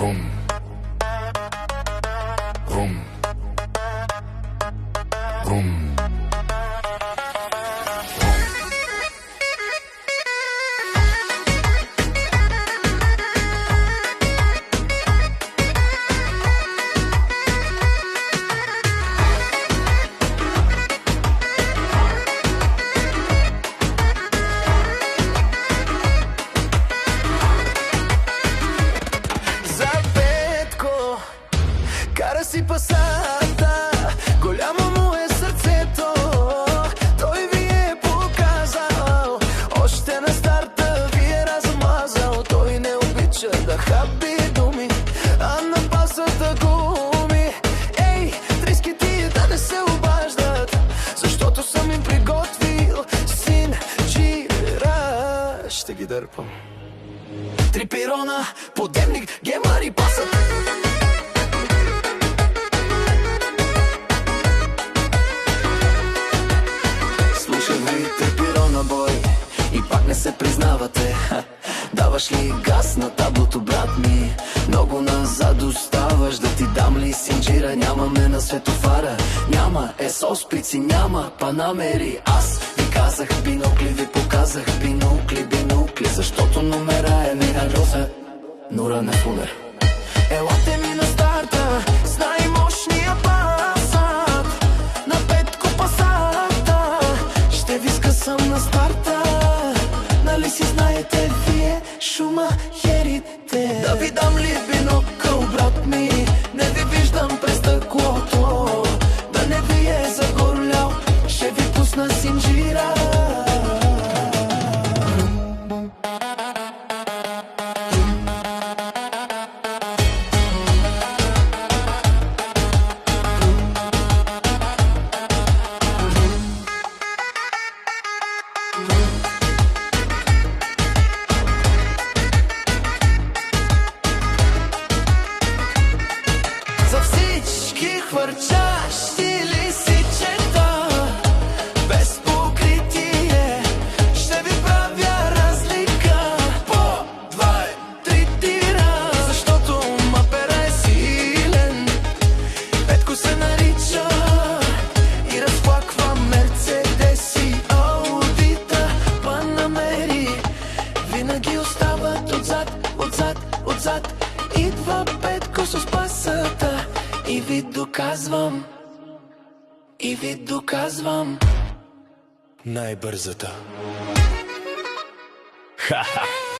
Рум. Рум. Рум. Кара си пасата, голямо му е сърцето. Той ви е показал, още на старта ви е размазал. Той не обича да хаби думи, а на пасата гуми. Ей, триски ти да не се обаждат, защото съм им приготвил синджира. Ще ги дърпам. 3 пирона, подемник, гемар и пасът. И пак не се признавате. Даваш ли газ на таблото, брат ми? Много назад оставаш. Да ти дам ли синджира? Нямаме на светофара. Няма есос, пици, няма панамери. Аз ви казах бинокли, ви показах бинокли. Защото номера е миралюса, Нура не фунер. Елате ми на старта с най-мощния пасат, на Петко пасата. Ще ви скъсам на старта. Нали си знаете вие шумахерите? Да ви дам ли бинокъл, брат ми? Не ви виждам през стъклото. Да не ви е загорлял, ще ви пусна синджира. За всички хвърчащи лисичета без покритие ще ви правя разлика по 2-3 тира. Защото мапера е силен, Петко се нарича и разплаква мерцедеси, аудита, панамери. Винаги остават отзад. Идва Петко с пасата и ви доказвам най-бързата. Ха-ха!